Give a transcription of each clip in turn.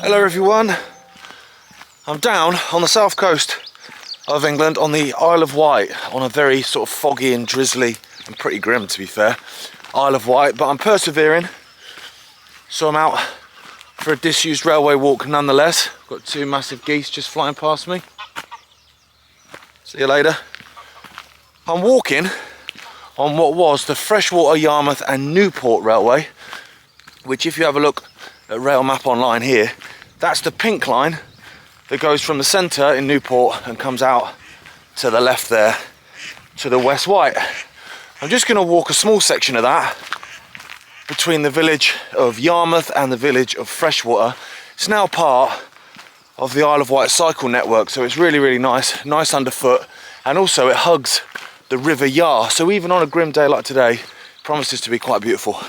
Hello everyone, I'm down on the south coast of England on the Isle of Wight on a very sort of foggy and drizzly and pretty grim, to be fair, Isle of Wight, but I'm persevering, so I'm out for a disused railway walk nonetheless. Got two massive geese just flying past me. See you later. I'm walking on what was the Freshwater, Yarmouth and Newport Railway, which if you have a look at rail map online here, that's the pink line that goes from the centre in Newport and comes out to the left there to the West Wight. I'm just going to walk a small section of that between the village of Yarmouth and the village of Freshwater. It's now part of the Isle of Wight cycle network, so it's really nice underfoot, and also it hugs the River Yar, so even on a grim day like today, it promises to be quite beautiful.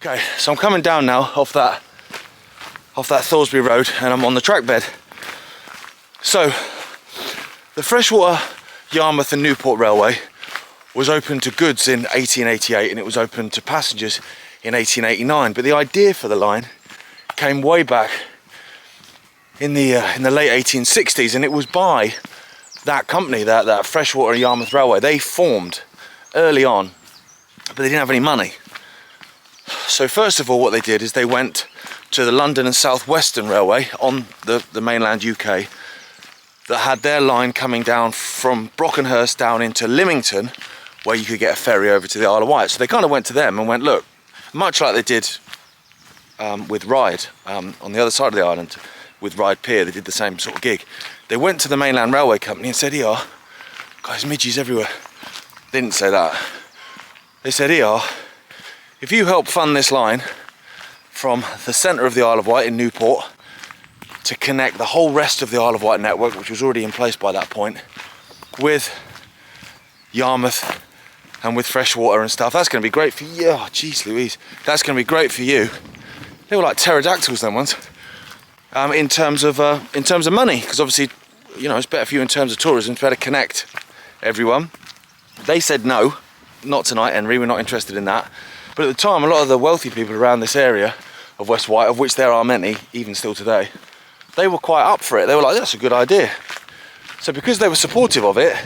Okay, so I'm coming down now off that Thoresby Road, and I'm on the track bed. So, the Freshwater, Yarmouth and Newport Railway was open to goods in 1888 and it was open to passengers in 1889. But the idea for the line came way back in the late 1860s, and it was by that company, that Freshwater Yarmouth Railway. They formed early on, but they didn't have any money. So first of all, what they did is they went to the London and South Western Railway on the mainland UK that had their line coming down from Brockenhurst down into Lymington, where you could get a ferry over to the Isle of Wight. So they kind of went to them and went, look, much like they did with Ryde on the other side of the island with Ryde Pier, they did the same sort of gig. They went to the mainland railway company and said, here, guys, midges everywhere. They didn't say that. They said, here, if you help fund this line from the centre of the Isle of Wight in Newport to connect the whole rest of the Isle of Wight network, which was already in place by that point, with Yarmouth and with Freshwater and stuff, that's going to be great for you. Oh, jeez Louise, that's going to be great for you. They were like pterodactyls, them ones, in terms of money, because obviously, you know, it's better for you in terms of tourism, it's better connect everyone. They said no, not tonight, Henry, we're not interested in that. But at the time, a lot of the wealthy people around this area of West Wight, of which there are many, even still today, they were quite up for it. They were like, that's a good idea. So because they were supportive of it,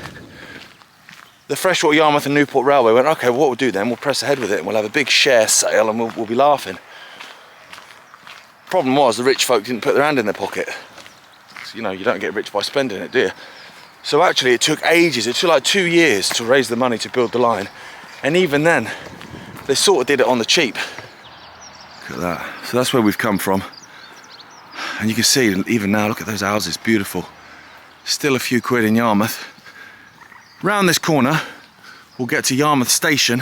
the Freshwater, Yarmouth and Newport Railway went, okay, well, what we'll do then, we'll press ahead with it and we'll have a big share sale and we'll be laughing. Problem was, the rich folk didn't put their hand in their pocket. So, you know, you don't get rich by spending it, do you? So actually it took ages, it took like 2 years to raise the money to build the line. And even then, they sort of did it on the cheap. Look at that. So that's where we've come from. And you can see, even now, look at those houses, beautiful. Still a few quid in Yarmouth. Round this corner, we'll get to Yarmouth Station,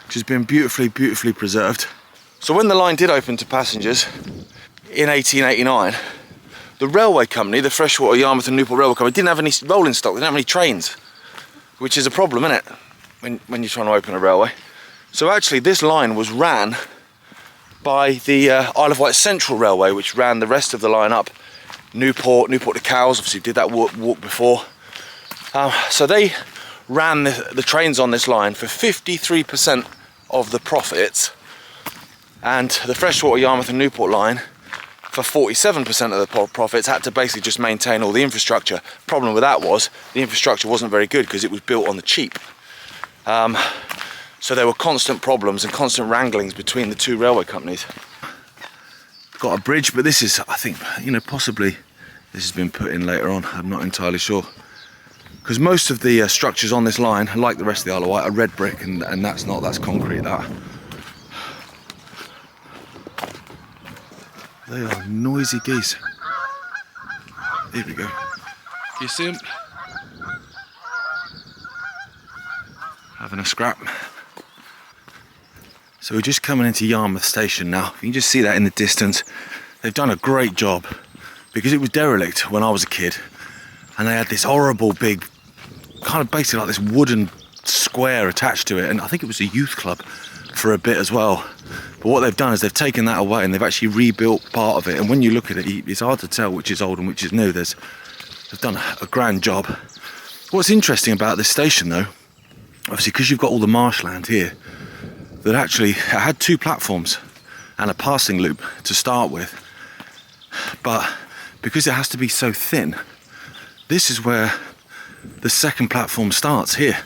which has been beautifully preserved. So when the line did open to passengers in 1889, the railway company, the Freshwater, Yarmouth and Newport Railway Company, didn't have any rolling stock, they didn't have any trains, which is a problem, isn't it, when you're trying to open a railway. So actually this line was ran by the Isle of Wight Central Railway, which ran the rest of the line up Newport to Cowes, obviously did that walk before. So they ran the trains on this line for 53% of the profits, and the Freshwater, Yarmouth and Newport line for 47% of the profits had to basically just maintain all the infrastructure. Problem with that was the infrastructure wasn't very good because it was built on the cheap. So there were constant problems and constant wranglings between the two railway companies. Got a bridge, but this is, I think, you know, possibly this has been put in later on. I'm not entirely sure. Because most of the structures on this line, like the rest of the Isle of Wight, are red brick, and that's concrete, that. They are noisy geese. Here we go. Can you see them? Having a scrap. So we're just coming into Yarmouth Station now. You can just see that in the distance. They've done a great job because it was derelict when I was a kid. and they had this horrible big, kind of basically like this wooden square attached to it, and I think it was a youth club for a bit as well. But what they've done is they've taken that away and they've actually rebuilt part of it, and when you look at it, it's hard to tell which is old and which is new. They've done a grand job. What's interesting about this station though, obviously because you've got all the marshland here, that actually it had 2 platforms and a passing loop to start with, but because it has to be so thin, this is where the second platform starts here.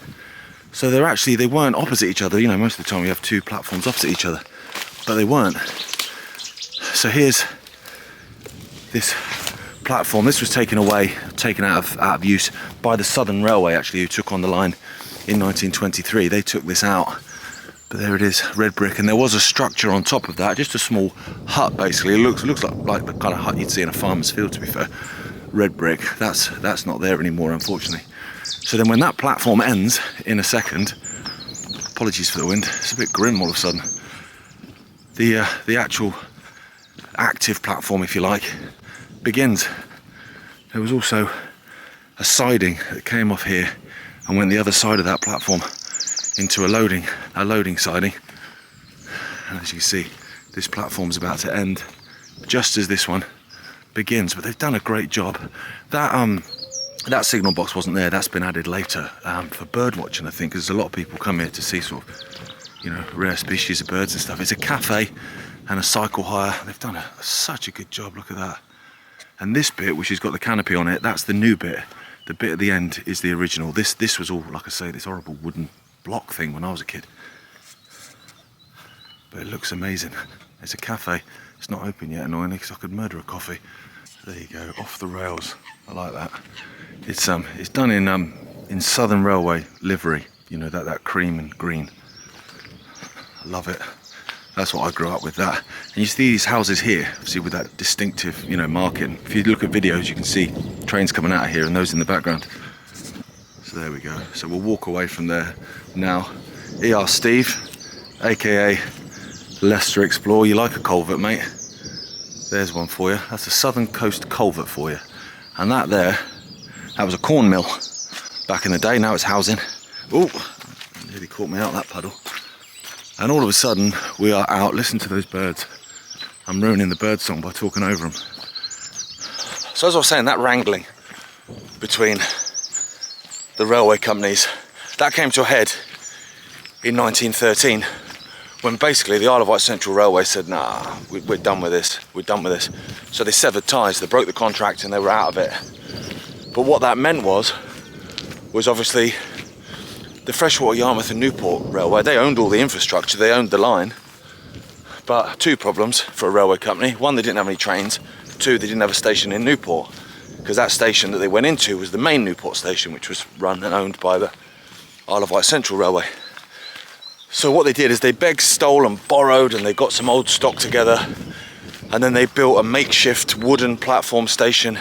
So they weren't opposite each other. You know, most of the time we have 2 platforms opposite each other, but they weren't. So here's this platform. This was taken out of use by the Southern Railway, actually, who took on the line in 1923. They took this out, but there it is, red brick, and there was a structure on top of that, just a small hut basically. It looks like the kind of hut you'd see in a farmer's field, to be fair. Red brick. That's not there anymore, unfortunately. So then when that platform ends in a second, apologies for the wind, it's a bit grim all of a sudden, the actual active platform, if you like, begins. There was also a siding that came off here and went the other side of that platform into a loading siding. And as you can see, this platform's about to end just as this one begins, but they've done a great job. That signal box wasn't there. That's been added later for bird watching, I think, because a lot of people come here to see sort of, you know, rare species of birds and stuff. It's a cafe and a cycle hire. They've done such a good job. Look at that. And this bit, which has got the canopy on it, that's the new bit. The bit at the end is the original. This was all, like I say, this horrible wooden block thing when I was a kid. But it looks amazing. It's a cafe. It's not open yet, annoyingly, because I could murder a coffee. There you go, off the rails. I like that. It's done in Southern Railway livery. You know, that cream and green. I love it. That's what I grew up with, that. And you see these houses here, obviously with that distinctive, you know, marking. If you look at videos, you can see trains coming out of here and those in the background. So there we go. So we'll walk away from there now. ER Steve, aka Leicester Explorer. You like a culvert, mate? There's one for you. That's a Southern Coast culvert for you. And that was a corn mill back in the day. Now it's housing. Oh, nearly caught me out, that puddle. And all of a sudden, we are out. Listen to those birds. I'm ruining the bird song by talking over them. So as I was saying, that wrangling between the railway companies, that came to a head in 1913, when basically the Isle of Wight Central Railway said, nah, we're done with this, we're done with this. So they severed ties, they broke the contract and they were out of it. But what that meant was obviously the Freshwater, Yarmouth and Newport Railway, they owned all the infrastructure, they owned the line. But 2 problems for a railway company. 1, they didn't have any trains. 2, they didn't have a station in Newport, because that station that they went into was the main Newport station, which was run and owned by the Isle of Wight Central Railway. So what they did is they begged, stole and borrowed, and they got some old stock together, and then they built a makeshift wooden platform station.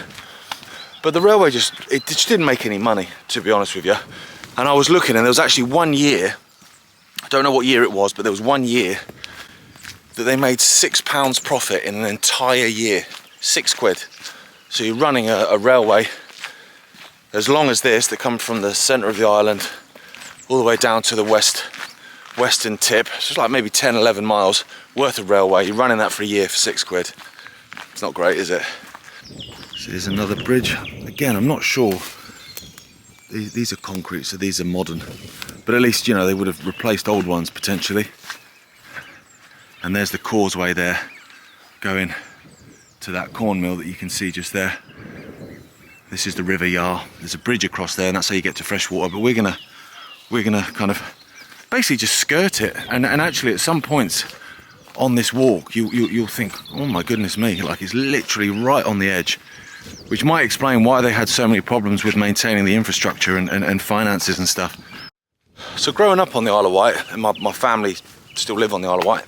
But the railway just didn't make any money, to be honest with you. And I was looking, and there was actually 1 year, I don't know what year it was, but there was 1 year that they made £6 profit in an entire year. £6. So you're running a railway as long as this, that comes from the centre of the island all the way down to the western tip. So it's like maybe 10, 11 miles worth of railway. You're running that for a year for £6. It's not great, is it? So there's another bridge. Again, I'm not sure. These are concrete, so these are modern. But at least, you know, they would have replaced old ones potentially. And there's the causeway there, going to that corn mill that you can see just there. This is the River Yar. There's a bridge across there, and that's how you get to Freshwater. But we're gonna kind of basically just skirt it. And actually, at some points on this walk, you'll think, oh my goodness me, like it's literally right on the edge. Which might explain why they had so many problems with maintaining the infrastructure and finances and stuff. So growing up on the Isle of Wight, and my family still live on the Isle of Wight,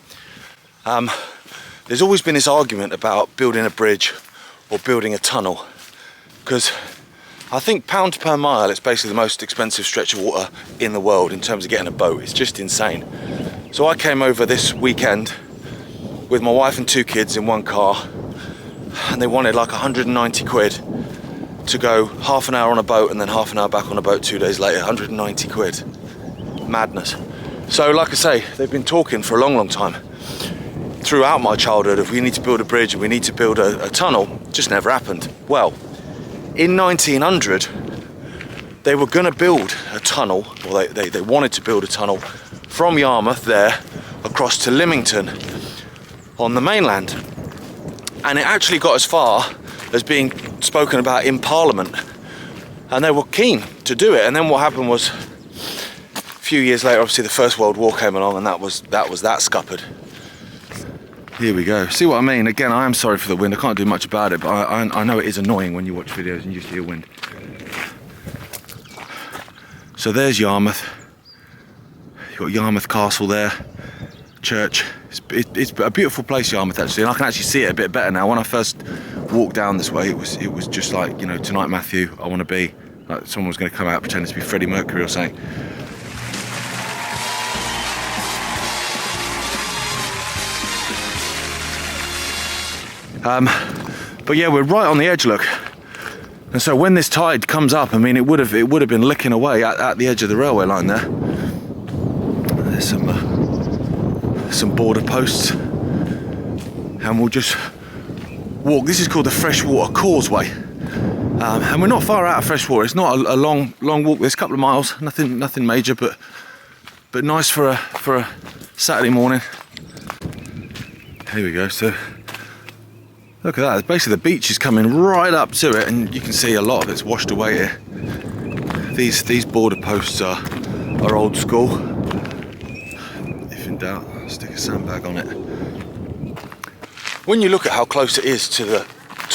there's always been this argument about building a bridge or building a tunnel, because I think pound per mile it's basically the most expensive stretch of water in the world in terms of getting a boat. It's just insane. So I came over this weekend with my wife and 2 kids in one car, and they wanted like 190 quid to go half an hour on a boat and then half an hour back on a boat 2 days later. 190 quid. Madness. So like I say, they've been talking for a long, long time throughout my childhood of we need to build a bridge and we need to build a tunnel. Just never happened. Well, in 1900 they were going to build a tunnel, or they wanted to build a tunnel from Yarmouth there across to Lymington on the mainland, and it actually got as far as being spoken about in Parliament, and they were keen to do it. And then what happened was, a few years later, obviously the First World War came along, and that scuppered. Here we go. See what I mean? Again, I am sorry for the wind. I can't do much about it, but I know it is annoying when you watch videos and you see a wind. So there's Yarmouth. You've got Yarmouth Castle there, church. It's a beautiful place, Yarmouth, actually, and I can actually see it a bit better now. When I first walked down this way, it was just like, you know, tonight, Matthew, I want to be like someone was going to come out pretending to be Freddie Mercury or something. But yeah, we're right on the edge, look. And so when this tide comes up, I mean, it would have been licking away at the edge of the railway line there. There's some border posts, and we'll just walk. This is called the Freshwater Causeway, and we're not far out of Freshwater. It's not a long walk. There's a couple of miles, nothing major, but nice for a Saturday morning. Here we go. So look at that. Basically, the beach is coming right up to it, and you can see a lot of it's washed away here. These border posts are old school. If in doubt, stick a sandbag on it. When you look at how close it is to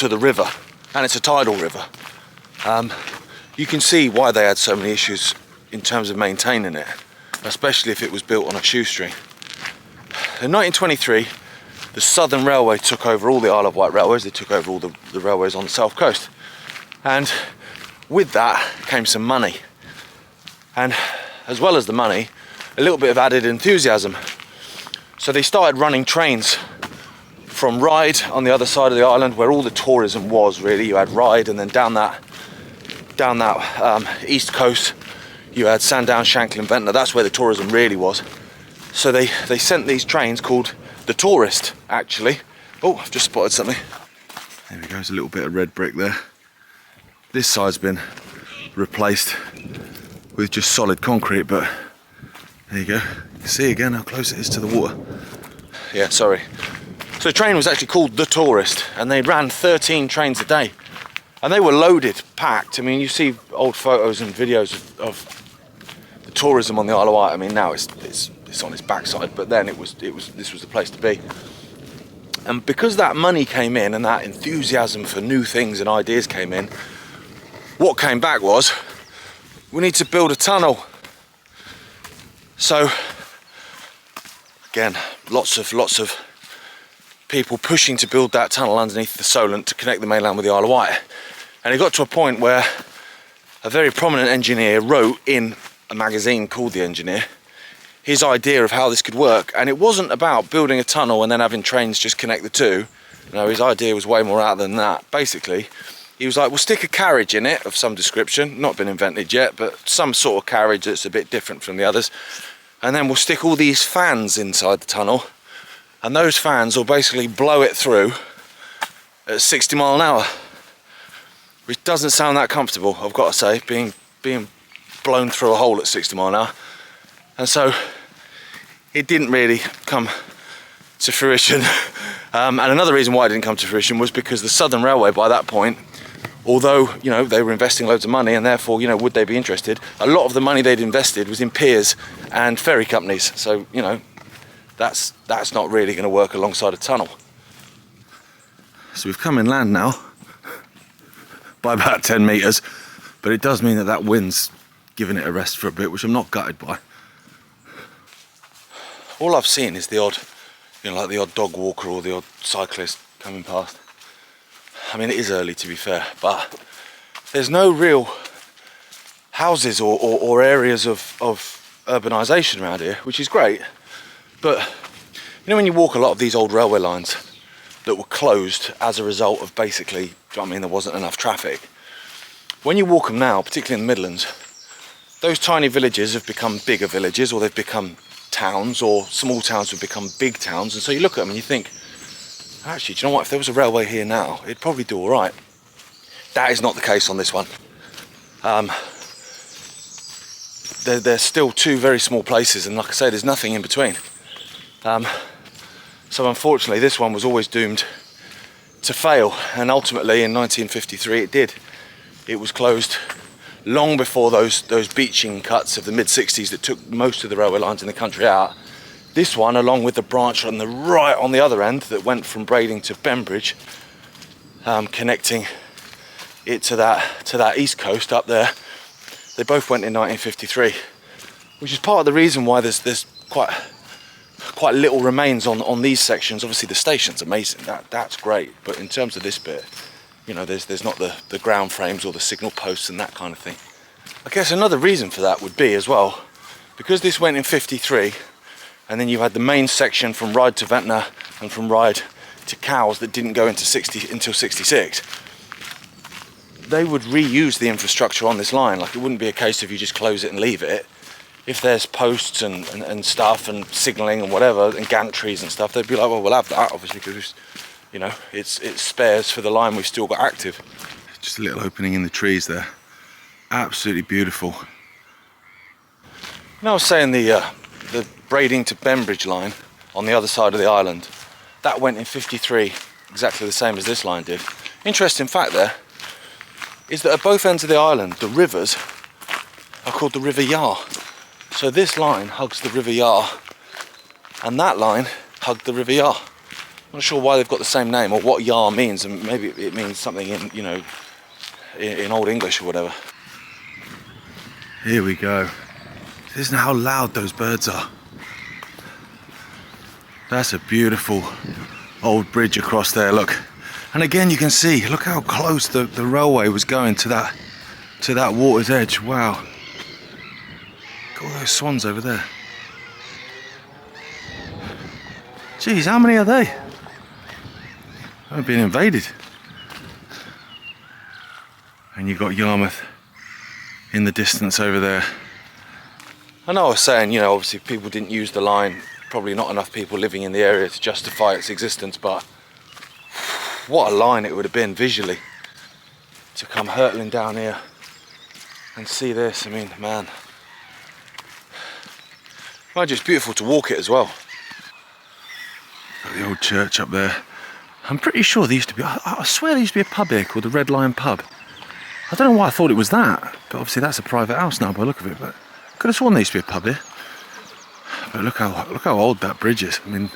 the river, and it's a tidal river, you can see why they had so many issues in terms of maintaining it, especially if it was built on a shoestring. In 1923, the Southern Railway took over all the Isle of Wight railways. They took over all the railways on the south coast, and with that came some money, and as well as the money, a little bit of added enthusiasm. So they started running trains from Ryde on the other side of the island, where all the tourism was really. You had Ryde, and then down that east coast you had Sandown, Shanklin, Ventnor. That's where the tourism really was. So they sent these trains called the Tourist, actually. Oh, I've just spotted something. There we go, there's a little bit of red brick there. This side's been replaced with just solid concrete, but there you go. You can see again how close it is to the water. Yeah, sorry. So the train was actually called the Tourist, and they ran 13 trains a day. And they were loaded, packed. I mean, you see old photos and videos of the tourism on the Isle of Wight. I mean, now it's on its backside, but then this was the place to be. And because that money came in and that enthusiasm for new things and ideas came in, what came back was, we need to build a tunnel. So again, lots of people pushing to build that tunnel underneath the Solent to connect the mainland with the Isle of Wight. And it got to a point where a very prominent engineer wrote in a magazine called The Engineer his idea of how this could work, and it wasn't about building a tunnel and then having trains just connect the two. No, his idea was way more out than that. Basically, he was like, we'll stick a carriage in it of some description, not been invented yet, but some sort of carriage that's a bit different from the others, and then we'll stick all these fans inside the tunnel, and those fans will basically blow it through at 60 mile an hour, which doesn't sound that comfortable, I've got to say, being blown through a hole at 60 mile an hour. And so it didn't really come to fruition. And another reason why it didn't come to fruition was because the Southern Railway by that point, although, you know, they were investing loads of money and therefore, you know, would they be interested? A lot of the money they'd invested was in piers and ferry companies. So, you know, that's not really going to work alongside a tunnel. So we've come inland now by about 10 metres, but it does mean that wind's giving it a rest for a bit, which I'm not gutted by. All I've seen is the odd, you know, like the odd dog walker or the odd cyclist coming past. I mean, it is early to be fair, but there's no real houses or areas of urbanisation around here, which is great. But, you know, when you walk a lot of these old railway lines that were closed as a result of basically, do you know what I mean, there wasn't enough traffic. when you walk them now, particularly in the Midlands, those tiny villages have become bigger villages, or they've become towns, or small towns have become big towns. And so you look at them and you think, actually, do you know what, if there was a railway here now, it'd probably do all right. That is not the case on this one. There's still two very small places, and like I say, there's nothing in between. So unfortunately, this one was always doomed to fail, and ultimately in 1953 it did. It was closed long before those beaching cuts of the mid-60s that took most of the railway lines in the country out. This one, along with the branch on the right on the other end that went from Brading to Bembridge, connecting it to that east coast up there, they both went in 1953, which is part of the reason why there's quite little remains on these sections. Obviously the station's amazing, that's great, but in terms of this bit, you know, there's not the ground frames or the signal posts and that kind of thing. I guess another reason for that would be as well, because this went in 53, and then you had the main section from Ryde to Ventnor and from Ryde to Cowes that didn't go into until 66. They would reuse the infrastructure on this line. Like, it wouldn't be a case of you just close it and leave it. If there's posts and stuff and signalling and whatever and gantries and stuff, they'd be like, well, we'll have that, obviously, because, you know, it's spares for the line we've still got active. Just a little opening in the trees there. Absolutely beautiful. Now I was saying the Brading to Bembridge line on the other side of the island, that went in 53, exactly the same as this line did. Interesting fact there is that at both ends of the island, the rivers are called the River Yar. So this line hugs the River Yar, and that line hugged the River Yar. I'm not sure why they've got the same name or what Yar means, and maybe it means something in, you know, in Old English or whatever. Here we go. Listen how loud those birds are. That's a beautiful old bridge across there, look. And again, you can see, look how close the railway was going to that water's edge. Wow. Look at all those swans over there. Geez, how many are they? They've been invaded. And you've got Yarmouth in the distance over there. I know I was saying, you know, obviously people didn't use the line, probably not enough people living in the area to justify its existence, but what a line it would have been visually to come hurtling down here and see this. I mean, man, well, just beautiful to walk it as well. Got the old church up there. I'm pretty sure there used to be, I swear there used to be a pub here called the Red Lion Pub. I don't know why I thought it was that, but obviously that's a private house now by the look of it, but I could have sworn there used to be a pub here. But look how old that bridge is. I mean,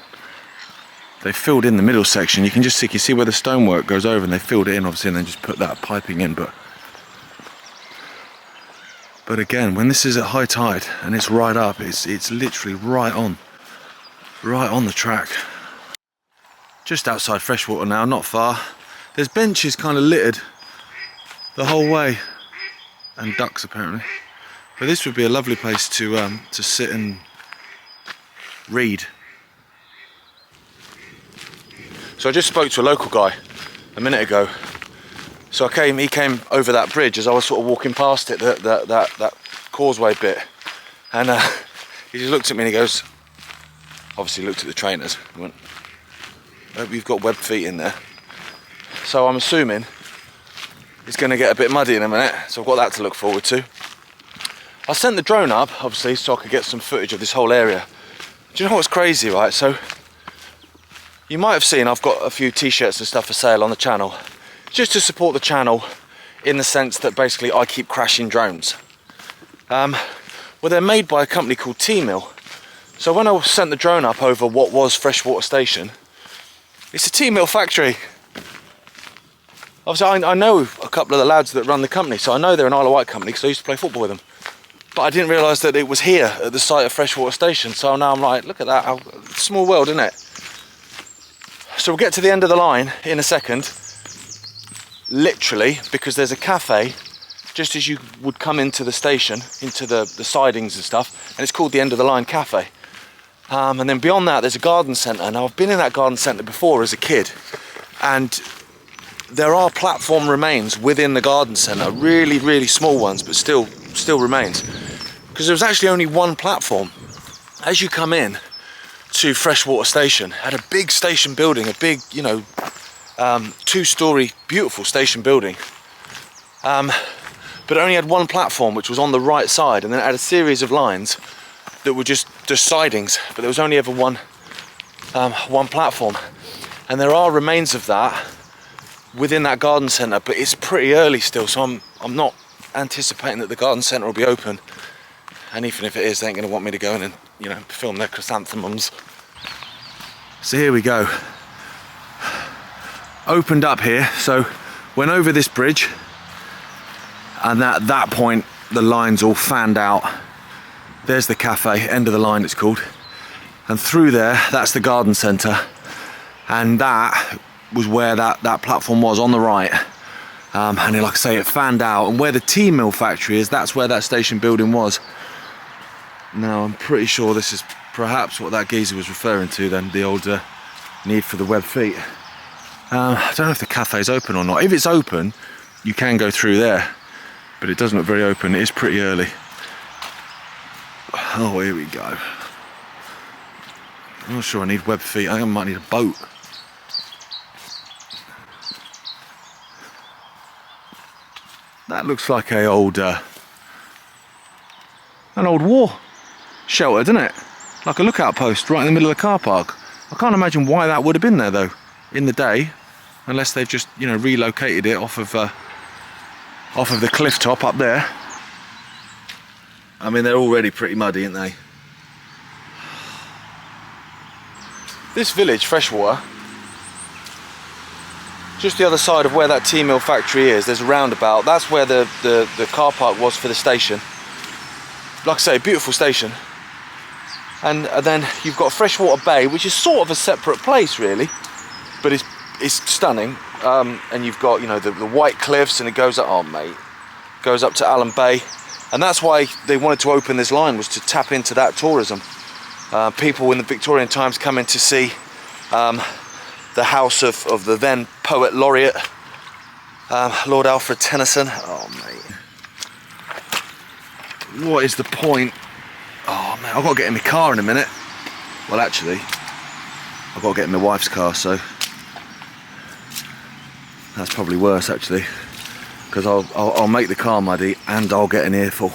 they filled in the middle section. You can just see, you see where the stonework goes over, and they filled it in obviously and then just put that piping in, but again, when this is at high tide and it's right up, it's literally right on the track. Just outside Freshwater now, not far. There's benches kind of littered the whole way, and ducks apparently. But this would be a lovely place to sit and read. So I just spoke to a local guy a minute ago. So he came over that bridge as I was sort of walking past it, that causeway bit, and he just looked at me and he goes, obviously looked at the trainers, and went, hope you've got webbed feet in there. So I'm assuming it's going to get a bit muddy in a minute, so I've got that to look forward to. I sent the drone up, obviously, so I could get some footage of this whole area. Do you know what's crazy, right? So you might have seen I've got a few t-shirts and stuff for sale on the channel, just to support the channel in the sense that basically I keep crashing drones. Well, they're made by a company called T-Mill. So when I sent the drone up over what was Freshwater Station, it's a T-Mill factory. Obviously, I know a couple of the lads that run the company, so I know they're an Isle of Wight company because I used to play football with them. But I didn't realise that it was here at the site of Freshwater Station. So now I'm like, look at that, how small world, isn't it? So we'll get to the end of the line in a second, literally, because there's a cafe just as you would come into the station, into the sidings and stuff, and it's called the End of the Line Cafe. And then beyond that, there's a garden centre. Now, I've been in that garden centre before as a kid, and there are platform remains within the garden centre, really, really small ones, but still remains. Because there was actually only one platform. As you come in to Freshwater Station, had a big station building, a big, you know, 2-storey, beautiful station building. But it only had one platform, which was on the right side, and then it had a series of lines that were just sidings, but there was only ever one platform. And there are remains of that within that garden centre, but it's pretty early still, so I'm not anticipating that the garden centre will be open. And even if it is, they ain't going to want me to go in and, you know, film their chrysanthemums. So here we go. Opened up here, so went over this bridge, and at that point the line's all fanned out. There's the cafe, end of the line it's called, and through there, that's the garden centre, and that was where that platform was on the right. And like I say, it fanned out, and where the tea mill factory is, that's where that station building was. Now I'm pretty sure this is perhaps what that geezer was referring to then, the old need for the web feet. I don't know if the cafe's open or not. If it's open, you can go through there, but it doesn't look very open. It is pretty early. Oh, here we go. I'm not sure I need web feet. I think I might need a boat. That looks like an old war shelter, doesn't it? Like a lookout post right in the middle of the car park. I can't imagine why that would have been there though, in the day, unless they've just, you know, relocated it off of the cliff top up there. I mean, they're already pretty muddy, aren't they? This village, Freshwater, just the other side of where that tea mill factory is, there's a roundabout. That's where the car park was for the station. Like I say, beautiful station. And then you've got Freshwater Bay, which is sort of a separate place really, but it's stunning. And you've got, you know, the Wight cliffs, and it goes up, oh mate, goes up to Allen Bay. And that's why they wanted to open this line, was to tap into that tourism. People in the Victorian times coming to see the house of the then poet laureate, Lord Alfred Tennyson. Oh mate, what is the point? Oh man, I've got to get in my car in a minute. Well actually, I've got to get in my wife's car, so that's probably worse actually, because I'll make the car muddy and I'll get an earful.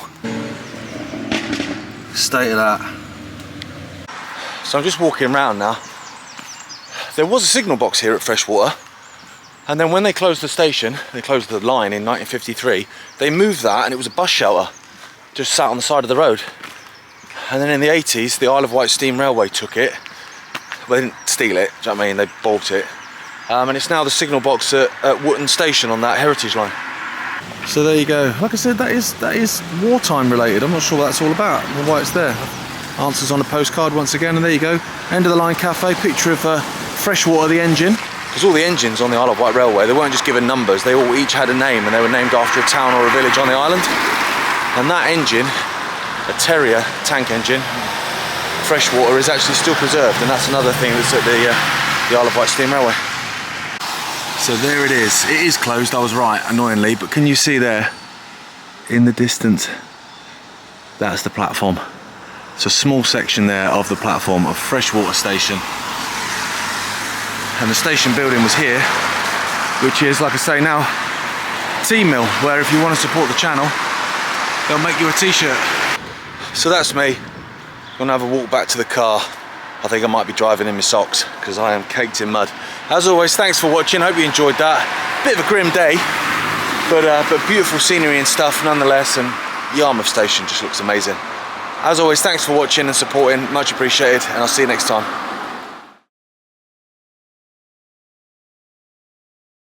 State of that. So I'm just walking around now. There was a signal box here at Freshwater, and then when they closed the station, they closed the line in 1953, they moved that and it was a bus shelter, just sat on the side of the road. And then in the 80s, the Isle of Wight Steam Railway took it. Well, they didn't steal it, do you know what I mean? They bought it. And it's now the signal box at Wootton Station on that heritage line. So there you go. Like I said, that is wartime related. I'm not sure what that's all about and why it's there. Answers on a postcard once again, and there you go. End of the line cafe, picture of Freshwater the engine. Because all the engines on the Isle of Wight Railway, they weren't just given numbers, they all each had a name, and they were named after a town or a village on the island. And that engine, a Terrier tank engine, Freshwater, is actually still preserved, and that's another thing that's at the Isle of Wight Steam Railway. So there it is. It is closed, I was right, annoyingly, but can you see there, in the distance, that's the platform. It's a small section there of the platform of Freshwater Station. And the station building was here, which is, like I say now, tea mill, where if you want to support the channel, they'll make you a t-shirt. So that's me. Gonna have a walk back to the car. I think I might be driving in my socks because I am caked in mud. As always, thanks for watching. Hope you enjoyed that. Bit of a grim day, but beautiful scenery and stuff nonetheless. And Yarmouth Station just looks amazing. As always, thanks for watching and supporting. Much appreciated, and I'll see you next time.